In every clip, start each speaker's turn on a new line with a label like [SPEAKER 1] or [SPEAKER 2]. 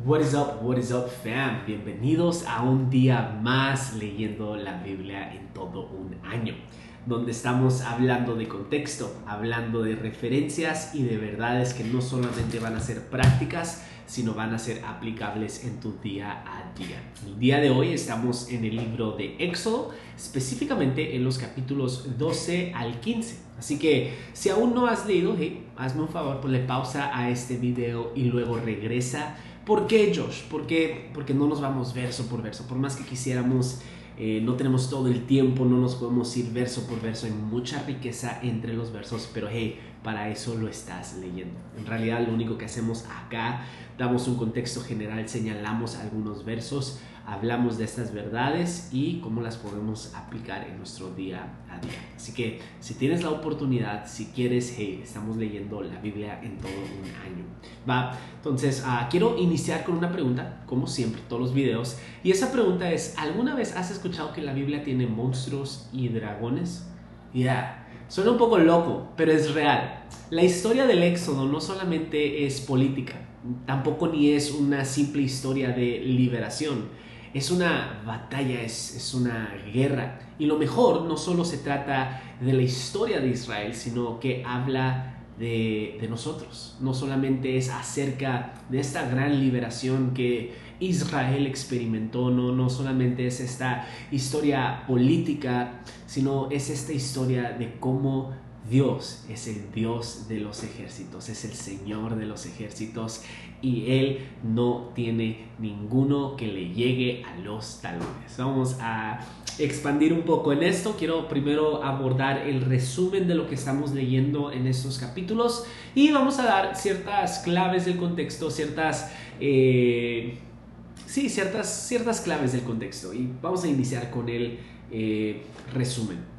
[SPEAKER 1] What is up, fam? Bienvenidos a un día más leyendo la Biblia en todo un año, donde estamos hablando de contexto, hablando de referencias y de verdades que no solamente van a ser prácticas, sino van a ser aplicables en tu día a día. El día de hoy estamos en el libro de Éxodo, específicamente en los capítulos 12 al 15. Así que si aún no has leído, hazme un favor, ponle pausa a este video y luego regresa. ¿Por qué, Josh? Porque no nos vamos verso por verso. Por más que quisiéramos, no tenemos todo el tiempo, no nos podemos ir verso por verso. Hay mucha riqueza entre los versos, pero para eso lo estás leyendo. En realidad, lo único que hacemos acá, damos un contexto general, señalamos algunos versos, hablamos de estas verdades y cómo las podemos aplicar en nuestro día a día. Así que si tienes la oportunidad, si quieres, estamos leyendo la Biblia en todo un año. Va, entonces quiero iniciar con una pregunta, como siempre, todos los videos. Y esa pregunta es, ¿alguna vez has escuchado que la Biblia tiene monstruos y dragones? Suena un poco loco, pero es real. La historia del Éxodo no solamente es política, tampoco ni es una simple historia de liberación. Es una batalla, es una guerra. Y lo mejor, no solo se trata de la historia de Israel, sino que habla de nosotros. No solamente es acerca de esta gran liberación que Israel experimentó, no solamente es esta historia política, sino es esta historia de cómo Dios es el Dios de los ejércitos, es el Señor de los ejércitos y Él no tiene ninguno que le llegue a los talones. Vamos a expandir un poco en esto. Quiero primero abordar el resumen de lo que estamos leyendo en estos capítulos y vamos a dar ciertas claves del contexto, ciertas claves del contexto y vamos a iniciar con el resumen.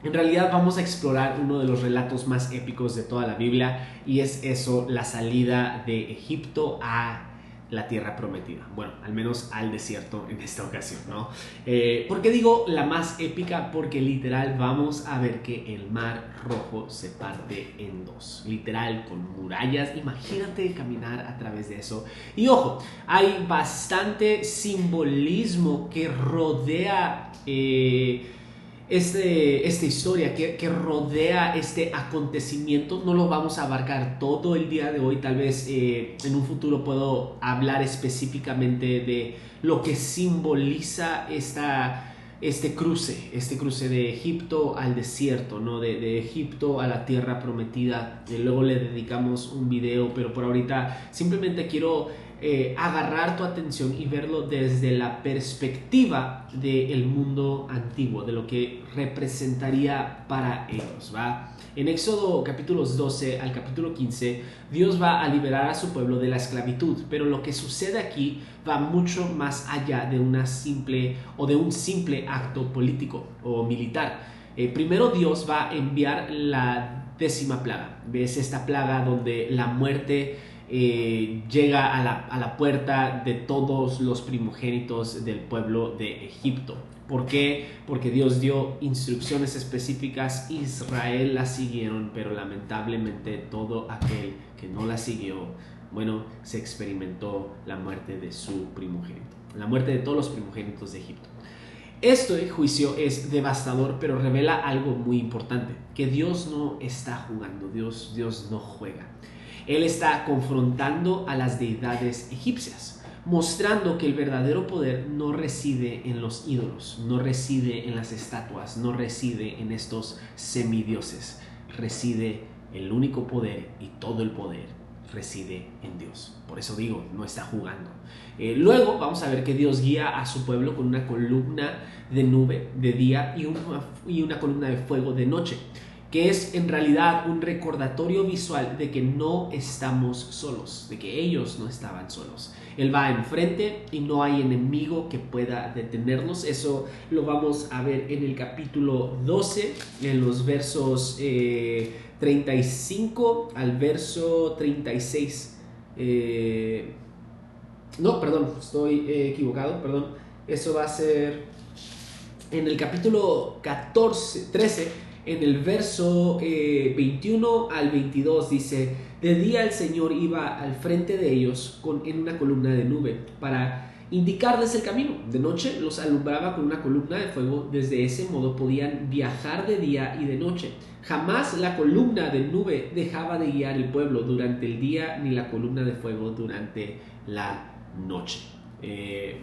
[SPEAKER 1] En realidad vamos a explorar uno de los relatos más épicos de toda la Biblia y es eso, la salida de Egipto a la tierra prometida. Bueno, al menos al desierto en esta ocasión, ¿no? ¿Por qué digo la más épica? Porque literal vamos a ver que el Mar Rojo se parte en dos. Literal, con murallas. Imagínate caminar a través de eso. Y ojo, hay bastante simbolismo que rodea esta historia que rodea este acontecimiento. No lo vamos a abarcar todo el día de hoy. Tal vez en un futuro puedo hablar específicamente de lo que simboliza este cruce de Egipto al desierto, ¿no? De Egipto a la tierra prometida. Luego le dedicamos un video, pero por ahorita simplemente quiero agarrar tu atención y verlo desde la perspectiva del mundo antiguo, de lo que representaría para ellos, ¿va? En Éxodo capítulos 12 al capítulo 15, Dios va a liberar a su pueblo de la esclavitud, pero lo que sucede aquí va mucho más allá de un simple acto político o militar. Primero Dios va a enviar la 10ª plaga. ¿Ves? Esta plaga donde la muerte llega a la puerta de todos los primogénitos del pueblo de Egipto. ¿Por qué? Porque Dios dio instrucciones específicas, Israel las siguieron, pero lamentablemente todo aquel que no las siguió, se experimentó la muerte de su primogénito, la muerte de todos los primogénitos de Egipto. Este juicio es devastador, pero revela algo muy importante, que Dios no está jugando, Dios no juega. Él está confrontando a las deidades egipcias, mostrando que el verdadero poder no reside en los ídolos, no reside en las estatuas, no reside en estos semidioses. Reside el único poder y todo el poder reside en Dios. Por eso digo, no está jugando. Luego vamos a ver que Dios guía a su pueblo con una columna de nube de día y una columna de fuego de noche, que es en realidad un recordatorio visual de que no estamos solos, de que ellos no estaban solos. Él va enfrente y no hay enemigo que pueda detenerlos. Eso lo vamos a ver en el capítulo 12, en los versos 35 al verso 36. Estoy equivocado, Eso va a ser en el capítulo 13. En el verso 21 al 22 dice: de día el Señor iba al frente de ellos en una columna de nube para indicarles el camino. De noche los alumbraba con una columna de fuego. Desde ese modo podían viajar de día y de noche. Jamás la columna de nube dejaba de guiar el pueblo durante el día, ni la columna de fuego durante la noche.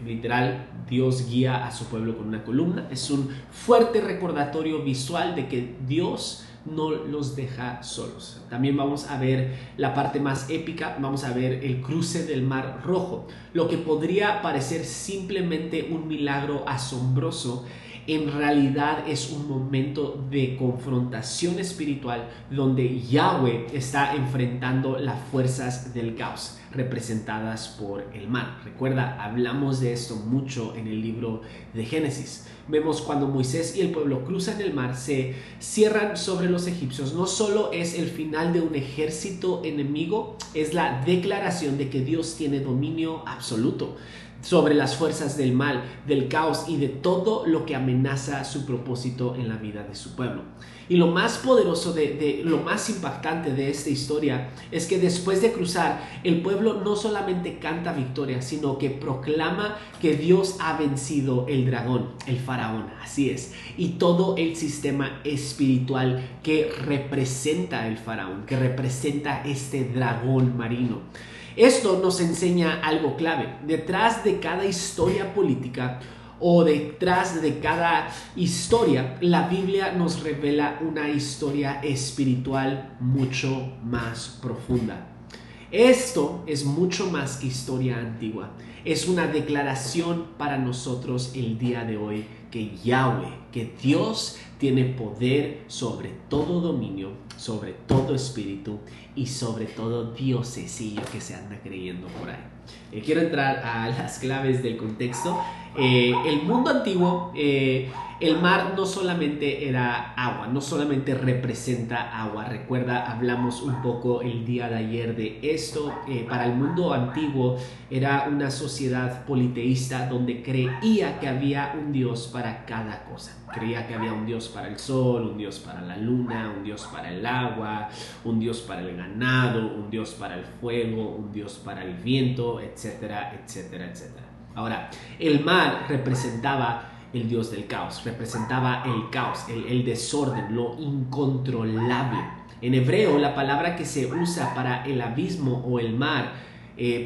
[SPEAKER 1] Literal, Dios guía a su pueblo con una columna. Es un fuerte recordatorio visual de que Dios no los deja solos. También vamos a ver la parte más épica. Vamos a ver el cruce del Mar Rojo. Lo que podría parecer simplemente un milagro asombroso, en realidad es un momento de confrontación espiritual donde Yahweh está enfrentando las fuerzas del caos representadas por el mar. Recuerda, hablamos de esto mucho en el libro de Génesis. Vemos cuando Moisés y el pueblo cruzan el mar, se cierran sobre los egipcios. No solo es el final de un ejército enemigo, es la declaración de que Dios tiene dominio absoluto sobre las fuerzas del mal, del caos y de todo lo que amenaza su propósito en la vida de su pueblo. Y lo más poderoso, lo más impactante de esta historia es que después de cruzar, el pueblo no solamente canta victoria, sino que proclama que Dios ha vencido el dragón, el faraón, así es, y todo el sistema espiritual que representa el faraón, que representa este dragón marino. Esto nos enseña algo clave. Detrás de cada historia política o detrás de cada historia, la Biblia nos revela una historia espiritual mucho más profunda. Esto es mucho más que historia antigua. Es una declaración para nosotros el día de hoy que Yahweh, que Dios tiene poder sobre todo dominio, sobre todo espíritu y sobre todo diosesillo que se anda creyendo por ahí. Quiero entrar a las claves del contexto. El mundo antiguo, el mar no solamente era agua, no solamente representa agua. Recuerda, hablamos un poco el día de ayer de esto. Para el mundo antiguo era una sociedad politeísta donde creía que había un Dios para cada cosa. Creía que había un Dios para el sol, un Dios para la luna, un Dios para el agua, un Dios para el ganado, un Dios para el fuego, un Dios para el viento, etcétera, etcétera, etcétera. Ahora, el mar representaba el Dios del caos, representaba el caos, el desorden, lo incontrolable. En hebreo, la palabra que se usa para el abismo o el mar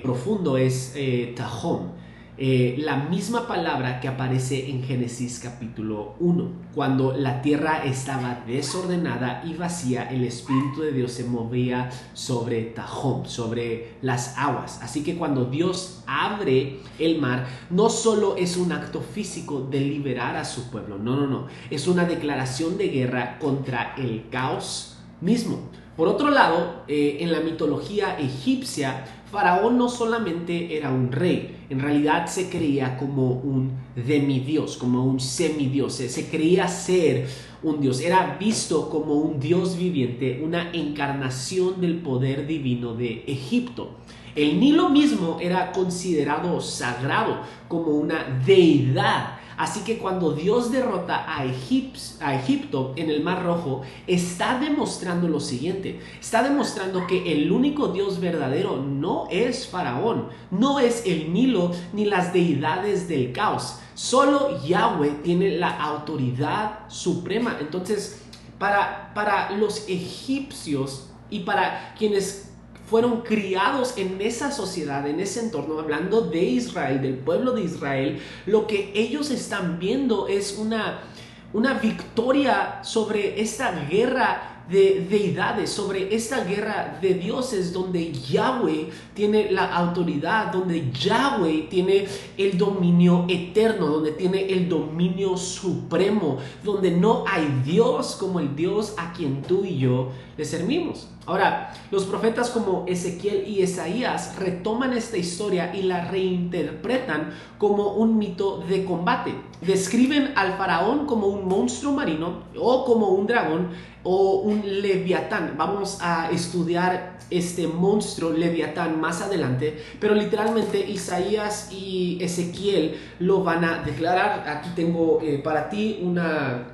[SPEAKER 1] profundo es tahom. La misma palabra que aparece en Génesis capítulo 1. Cuando la tierra estaba desordenada y vacía, el Espíritu de Dios se movía sobre Tahom, sobre las aguas. Así que cuando Dios abre el mar, no solo es un acto físico de liberar a su pueblo, no. Es una declaración de guerra contra el caos mismo. Por otro lado, en la mitología egipcia, Faraón no solamente era un rey, en realidad se creía como un demidios, como un semidios, se creía ser un dios, era visto como un dios viviente, una encarnación del poder divino de Egipto. El Nilo mismo era considerado sagrado, como una deidad. Así que cuando Dios derrota a Egipto en el Mar Rojo, está demostrando lo siguiente. Está demostrando que el único Dios verdadero no es Faraón, no es el Nilo ni las deidades del caos. Solo Yahweh tiene la autoridad suprema. Entonces, para los egipcios y para quienes fueron criados en esa sociedad, en ese entorno, hablando de Israel, del pueblo de Israel, lo que ellos están viendo es una victoria sobre esta guerra de deidades, sobre esta guerra de dioses donde Yahweh tiene la autoridad, donde Yahweh tiene el dominio eterno, donde tiene el dominio supremo, donde no hay Dios como el Dios a quien tú y yo le servimos. Ahora, los profetas como Ezequiel y Isaías retoman esta historia y la reinterpretan como un mito de combate. Describen al faraón como un monstruo marino o como un dragón o un leviatán. Vamos a estudiar este monstruo leviatán más adelante, pero literalmente Isaías y Ezequiel lo van a declarar. Aquí tengo para ti una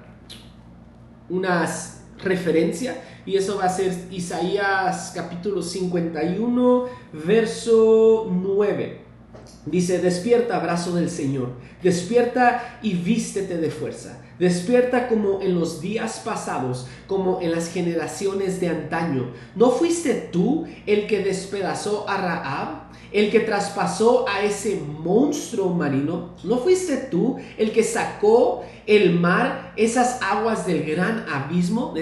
[SPEAKER 1] unas referencia, y eso va a ser Isaías capítulo 51, verso 9. Dice: despierta, brazo del Señor, despierta y vístete de fuerza. Despierta como en los días pasados, como en las generaciones de antaño. ¿No fuiste tú el que despedazó a Rahab, el que traspasó a ese monstruo marino? ¿No fuiste tú el que sacó el mar, esas aguas del gran abismo?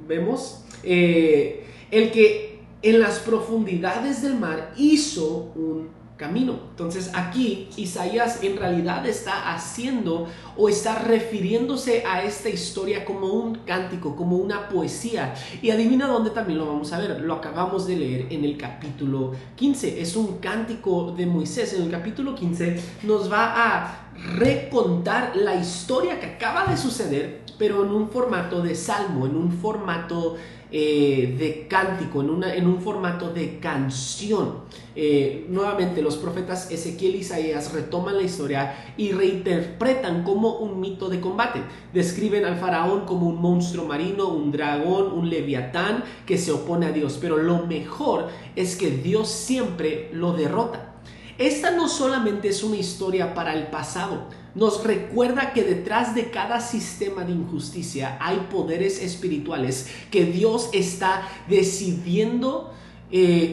[SPEAKER 1] Vemos, el que en las profundidades del mar hizo un camino. Entonces aquí Isaías en realidad está haciendo o está refiriéndose a esta historia como un cántico, como una poesía. Y adivina dónde también lo vamos a ver. Lo acabamos de leer en el capítulo 15. Es un cántico de Moisés. En el capítulo 15 nos va a recontar la historia que acaba de suceder, pero en un formato de salmo, en un formato de cántico, en un formato de canción. Nuevamente los profetas Ezequiel y Isaías retoman la historia y reinterpretan como un mito de combate. Describen al faraón como un monstruo marino, un dragón, un leviatán que se opone a Dios, pero lo mejor es que Dios siempre lo derrota. Esta no solamente es una historia para el pasado, nos recuerda que detrás de cada sistema de injusticia hay poderes espirituales que Dios está decidiendo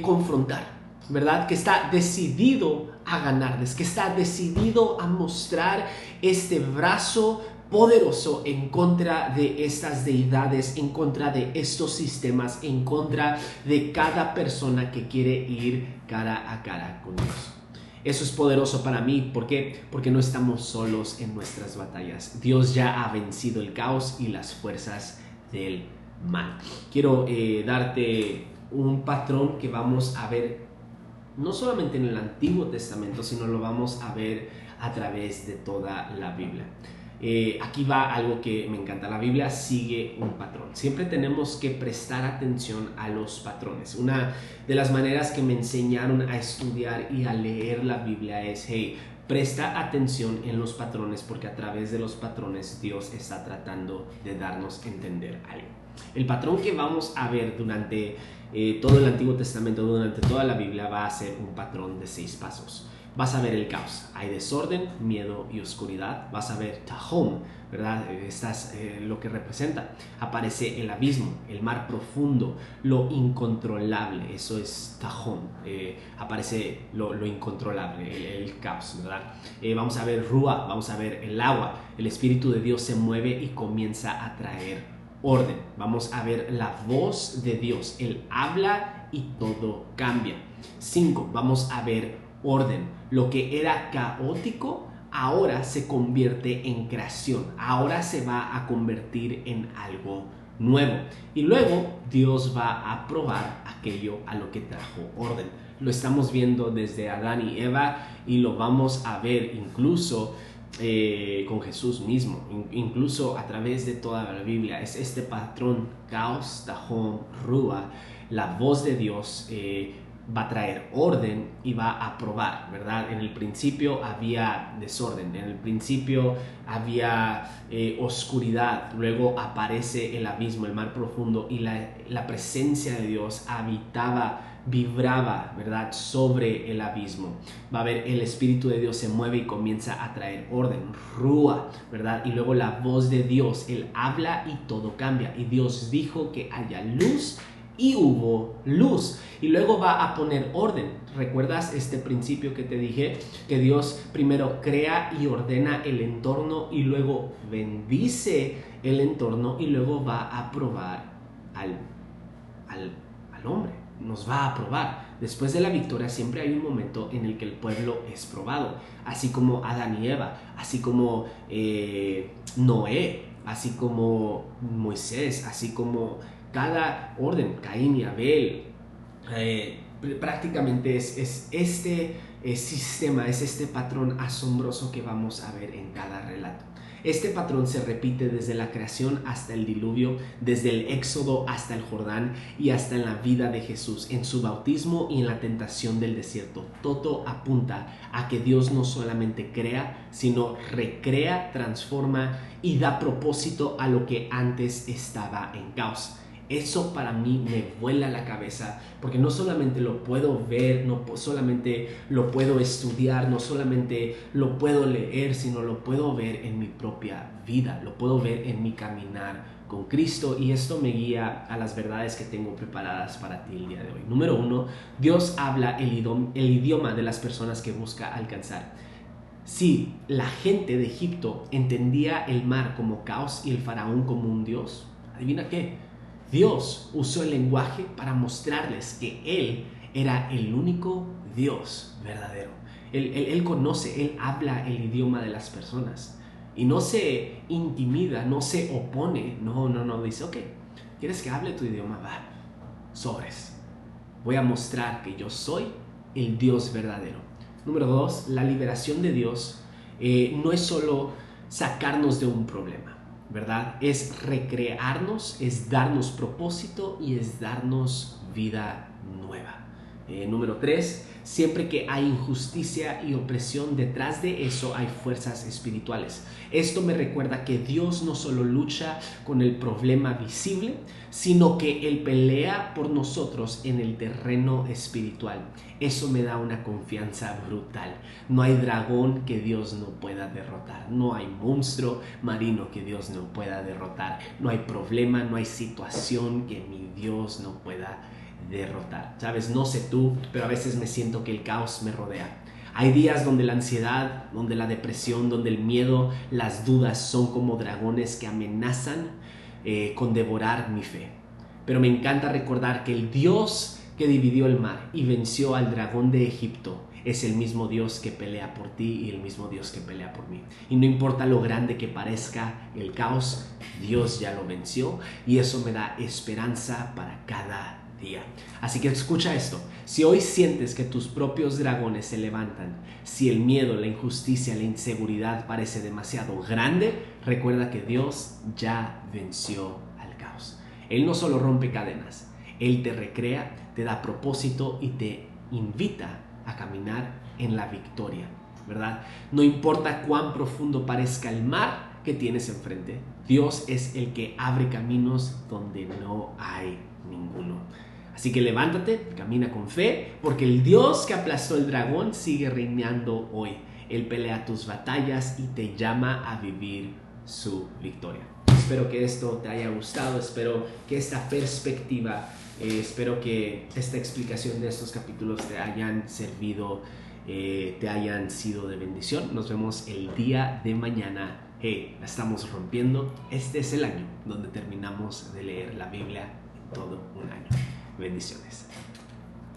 [SPEAKER 1] confrontar, ¿verdad? Que está decidido a ganarles, que está decidido a mostrar este brazo poderoso en contra de estas deidades, en contra de estos sistemas, en contra de cada persona que quiere ir cara a cara con Dios. Eso es poderoso para mí. ¿Por qué? Porque no estamos solos en nuestras batallas. Dios ya ha vencido el caos y las fuerzas del mal. Quiero darte un patrón que vamos a ver no solamente en el Antiguo Testamento, sino lo vamos a ver a través de toda la Biblia. Aquí va algo que me encanta. La Biblia sigue un patrón. Siempre tenemos que prestar atención a los patrones. Una de las maneras que me enseñaron a estudiar y a leer la Biblia es: hey, presta atención en los patrones, porque a través de los patrones Dios está tratando de darnos a entender algo. El patrón que vamos a ver durante todo el Antiguo Testamento, durante toda la Biblia, va a ser un patrón de 6 pasos. Vas a ver el caos, hay desorden, miedo y oscuridad. Vas a ver Tahom, ¿verdad? Lo que representa. Aparece el abismo, el mar profundo, lo incontrolable, eso es Tahom. Aparece lo incontrolable, el caos, ¿verdad? Vamos a ver Ruah, vamos a ver el agua. El Espíritu de Dios se mueve y comienza a traer orden. Vamos a ver la voz de Dios, Él habla y todo cambia. 5, vamos a ver orden. Lo que era caótico ahora se convierte en creación, ahora se va a convertir en algo nuevo, y luego Dios va a probar aquello a lo que trajo orden. Lo estamos viendo desde Adán y Eva, y lo vamos a ver incluso con Jesús mismo, incluso a través de toda la Biblia. Es este patrón: caos, Tahom, Ruah. La voz de Dios va a traer orden y va a probar, ¿verdad? En el principio había desorden, en el principio había oscuridad, luego aparece el abismo, el mar profundo, y la presencia de Dios vibraba, ¿verdad?, sobre el abismo. Va a haber el Espíritu de Dios se mueve y comienza a traer orden, Ruah, ¿verdad? Y luego la voz de Dios, Él habla y todo cambia. Y Dios dijo que haya luz, y hubo luz. Y luego va a poner orden. ¿Recuerdas este principio que te dije? Que Dios primero crea y ordena el entorno, y luego bendice el entorno, y luego va a probar al hombre. Nos va a probar. Después de la victoria siempre hay un momento en el que el pueblo es probado. Así como Adán y Eva, así como Noé, así como Moisés, así como cada orden, Caín y Abel. Prácticamente es este sistema, es este patrón asombroso que vamos a ver en cada relato. Este patrón se repite desde la creación hasta el diluvio, desde el éxodo hasta el Jordán y hasta en la vida de Jesús, en su bautismo y en la tentación del desierto. Todo apunta a que Dios no solamente crea, sino recrea, transforma y da propósito a lo que antes estaba en caos. Eso para mí me vuela la cabeza, porque no solamente lo puedo ver, no solamente lo puedo estudiar, no solamente lo puedo leer, sino lo puedo ver en mi propia vida, lo puedo ver en mi caminar con Cristo, y esto me guía a las verdades que tengo preparadas para ti el día de hoy. Número 1, Dios habla el idioma de las personas que busca alcanzar. Si la gente de Egipto entendía el mar como caos y el faraón como un dios, ¿adivina qué? Dios usó el lenguaje para mostrarles que Él era el único Dios verdadero. Él conoce, Él habla el idioma de las personas y no se intimida, no se opone, no, dice, ok, ¿quieres que hable tu idioma? Va, sobres. Voy a mostrar que yo soy el Dios verdadero. Número 2, la liberación de Dios no es solo sacarnos de un problema, ¿verdad? Es recrearnos, es darnos propósito y es darnos vida nueva. Número 3, siempre que hay injusticia y opresión, detrás de eso hay fuerzas espirituales. Esto me recuerda que Dios no solo lucha con el problema visible, sino que Él pelea por nosotros en el terreno espiritual. Eso me da una confianza brutal. No hay dragón que Dios no pueda derrotar. No hay monstruo marino que Dios no pueda derrotar. No hay problema, no hay situación que mi Dios no pueda derrotar. Sabes, no sé tú, pero a veces me siento que el caos me rodea. Hay días donde la ansiedad, donde la depresión, donde el miedo, las dudas son como dragones que amenazan con devorar mi fe. Pero me encanta recordar que el Dios que dividió el mar y venció al dragón de Egipto es el mismo Dios que pelea por ti y el mismo Dios que pelea por mí. Y no importa lo grande que parezca el caos, Dios ya lo venció, y eso me da esperanza para cada día. Así que escucha esto: si hoy sientes que tus propios dragones se levantan, si el miedo, la injusticia, la inseguridad parece demasiado grande, recuerda que Dios ya venció al caos. Él no solo rompe cadenas, Él te recrea, te da propósito y te invita a caminar en la victoria, ¿verdad? No importa cuán profundo parezca el mar que tienes enfrente, Dios es el que abre caminos donde no hay ninguno. Así que levántate, camina con fe, porque el Dios que aplastó el dragón sigue reinando hoy. Él pelea tus batallas y te llama a vivir su victoria. Espero que esto te haya gustado, espero que esta perspectiva, espero que esta explicación de estos capítulos te hayan servido, te hayan sido de bendición. Nos vemos el día de mañana. La estamos rompiendo. Este es el año donde terminamos de leer la Biblia en todo un año. Bendiciones.